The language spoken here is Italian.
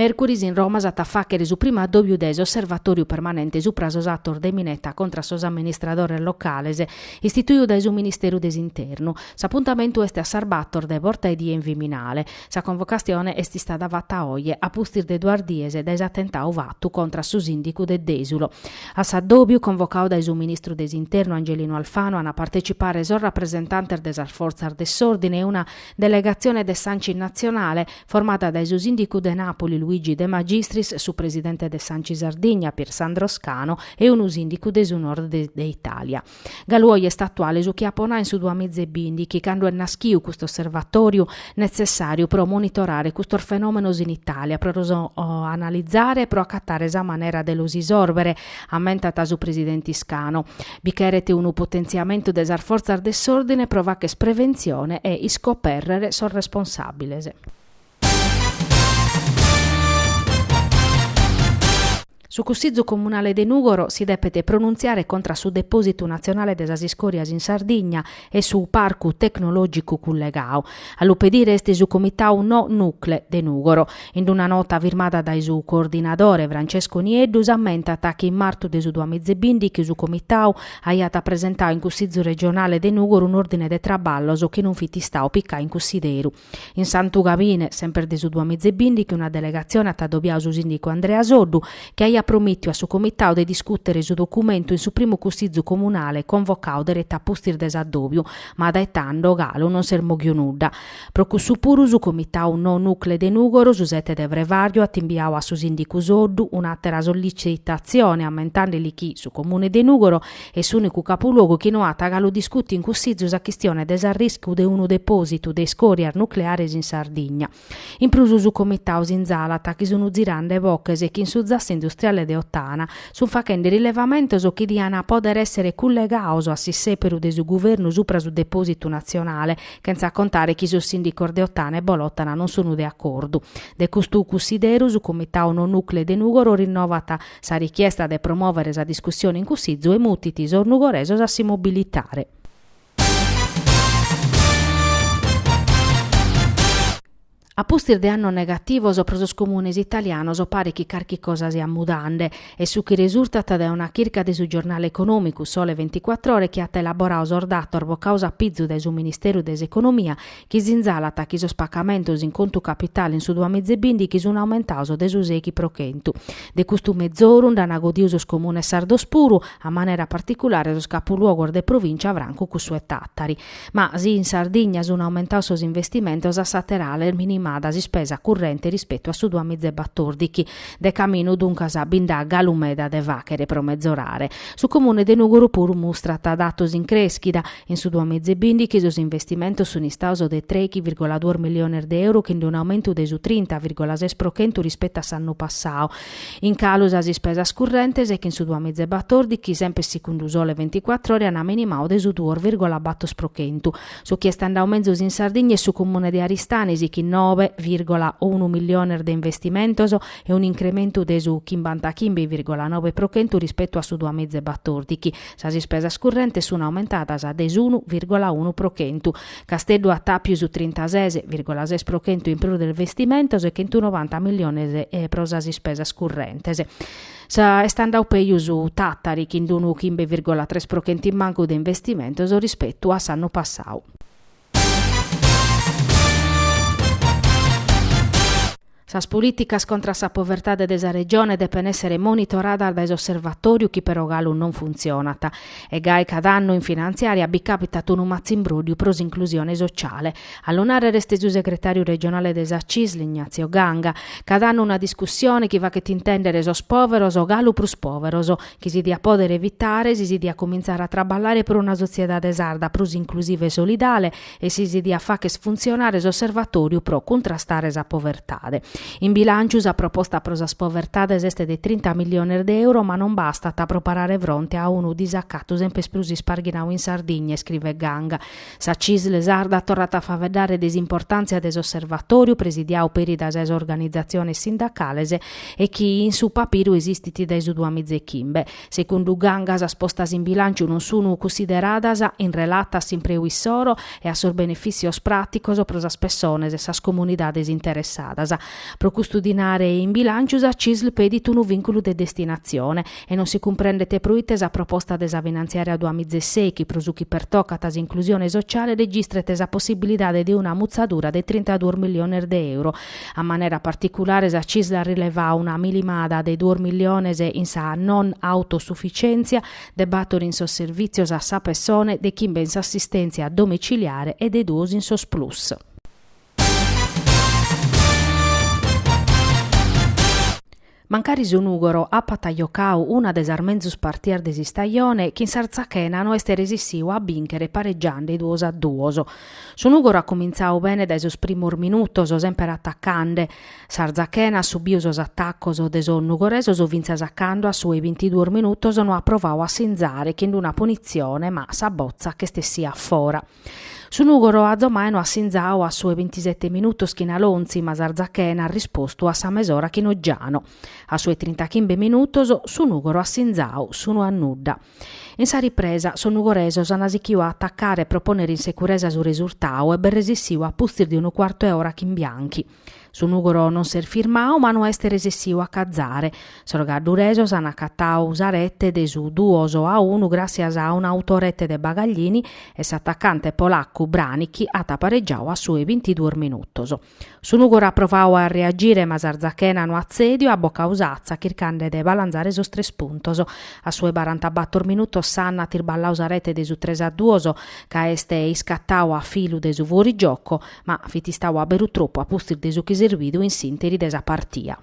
Mercuris in Roma sa taffachere su prima doppio des osservatoriu permanente su prasosator de Minetta contra sos amministradores locales istituiu da su Ministeru des Internu. S'appuntamento est a Sarbattor de Porta e die in Viminale. Sa convocazione est stata fatta oggi a pustir de Duardiese da esattentau vattu contra su sindicu de Desulo. A Saddobiu convocau da su Ministru des Internu Angelino Alfano a partecipare sos rappresentanter des Forzar dell'Ordine e una delegazione de Sanci Nazionale formata da su sindicu de Napoli Luigi De Magistris, su presidente de Sanci Sardegna Pier Sandro Scano e un sindicu de su nord de Italia. Galuoi è statuale su chi appona in su 2020 chi quando è naschiu questo osservatorio necessario per monitorare questo fenomeno in Italia, per analizzare e per accattare esa maniera dello risolvere, ammentata su presidente Scano. Bicherete un potenziamento des Forzar dell'Ordine, prova che prevenzione e iscoperrere sono responsabili. Su Consiglio Comunale de Nugoro si depete pronunziare contra su Deposito Nazionale des Asiscorias in Sardegna e su Parcu Tecnologico collegao. All'upedire este su Comitau No Nucle de Nugoro. In una nota firmata dai su coordinatore Francesco Nieddu ammenta che in marzo de su 2020 che su Comitau aiata presentato in Consiglio regionale de Nugoro un ordine de traballo che non fiti stau picca in consideru. In Sant'Ugavine, sempre de su 2020 che una delegazione ha taddobiato su sindico Andrea Soddu che aia promettio a su comitau de discutere su documento in su primo consiglio comunale convocau diretta a pustir desaddobio, ma da etando galo non sermoghio nuda. Procu su puru su comitau no nucle de Nugoro su sette de Vrevario attimbiau a su sindicu Soddu un'altra sollecitazione ammentandoli chi su comune de Nugoro e su unico capoluogo che no ata galo discuti in consiglio sa questione des arriscu de uno deposito de scoria nucleares in Sardegna. In plus su comitau in Zalata che sono zirande bocches e che in su zasse industriale de Ottana su facende rilevamento so che diana poter essere collegato a sisseperu de su governo supra su deposito nazionale, senza contare chi su sindico de Ottana e Bolottana non sono de accordo. De custu consideru su comitau no nucle de Nugoro rinnovata sa richiesta de promuovere sa discussione in consiglio e mutiti sor nugoresos a si mobilitare. A pustir de anno negativo so prosos comunes italianos o pare chi carchi cosa sia mudande e su chi risultata da una chirca de su giornale economico Sole 24 ore che ha elaborato sordator vo causa pizzu de su Ministero des Economia chi zinzalata chi so spaccamentos in conto capitale in su 2020 chi su un aumentato de su sechi prochentu. De custu mezzorum da nagodiusos comune sardos puru a maniera particolare so capoluogo de provincia Franco cu sue tattari. Ma sì in Sardegna sono aumentato sos investimentos a saterale minima da spesa corrente rispetto a su 2014 de camino dunque a bindaga l'umeda de vachere pro mezzorare. Su comune de Nugoro puru mostrata datos in crescita in su 2020 che sos investimento sono stati de 3,2 milioni di euro che in un aumento de su 30,6% rispetto a s'anno passato. In calo sa spesa corrente e che in su 2014 sempre secondo Sole 24 ore hanno minimao de su 2,8%. Su chi sta andando in Sardegna e su comune di Aristanesi che 9,1 milioni di investimento e un incremento de su 55,9% rispetto a su 2014. Sa spesa corrente sono aumentata a de 1,1%. Castello a tapiu su 36,6% in più del investimento e 190 milioni pro sa spesa corrente. Sa stando peio su Tattari che in 1,3% in manco di investimento rispetto a s'anno passato. Sas politicas contra sa povertà de sa regione depen essere monitorata dai osservatori che però galo non funzionata. E gai cada anno in finanziaria bicapitato un mazzimbrodio pros inclusione sociale. All'onare reste su segretario regionale de sa CISL Ignazio Ganga. Cada anno una discussione che va che t'intendere sos poveros o galo prus poveros, che si dia poter evitare, si dia cominciare a traballare per una società sarda prus inclusiva e solidale e si dia fa che funzionare osservatorio pro contrastare sa povertà. In bilancio sa proposta pro sas povertades este de 30 milioni di euro, ma non basta ta preparare fronte a uno disaccato sempre sprusi sparghinau in Sardegna, scrive Ganga. Sa CISL sarda tornata a favedare desimportanza des osservatorio presidiau peri da ses organizzazioni sindacales e chi in su papiro esistiti dai su 2015. Secondo Ganga sa postas in bilancio non sono consideradas in relata sempre uissoro e a sos beneficios praticos pro sas persones e sas comunidades interessadas. Pro custodinare in bilancio a CISL pedit un vincolo de destinazione e non si comprende te pruites a proposta desa finanziaria 2016 che prosuchi per toccatas inclusione sociale registra tesa possibilità di una muzzadura di 32 milioni di euro. A maniera particolare a CISL rileva una milimada dei 2 milioni in sa non autosufficienza debattori in sosservizio a sa persone de chi pensa assistenza domiciliare e dei due in sos plus. Mancari sonugoro a Pataiocau una des armenzus partier des stagione che in Sarzachena no este resissiu a binchere pareggiando 2-2. Sonugoro ha cominciato bene dai sos primor minutos, sempre attaccande. Sarzachena subiu sos attaccos de son nugoresos vinza saccando a sui 22 minutos non ha provato a sinzare che in una punizione ma sa bozza che stessia fora. Su Nugoro a Zomaino ha sinzao a sue 27 minuti schina Lonzi, ma Sarzachena ha risposto a sa mesora chinoggiano. A sue 35 minuti su Nugoro ha sinzao, su no annudda. In sa ripresa, su Nugoresos hanno asichiu a attaccare e proponere insicurezza sul risultato e ben resissiu a pustir di un quarto e ora in bianchi. Su Nugoro non ser firmao, ma non este resissiu a cazzare. Sorgaduresos hanno accattau usarette de su 2-1 grazie a un'autorette de Bagaglini e s'attaccante polacco Branichi ha pareggiau a sue 22 minutos. Su Nugoro ha provato a reagire, ma Sarzachena no azzedio a bocca usazza, cercando de balanzare sos 3 puntos. A sue 44 minutos sanna tirballa usarette de su 3-2, ca este iscattau a filu de su fuorigioco, ma fitistau a beru troppo a pustir de su chi servidu in sinteri desa partia.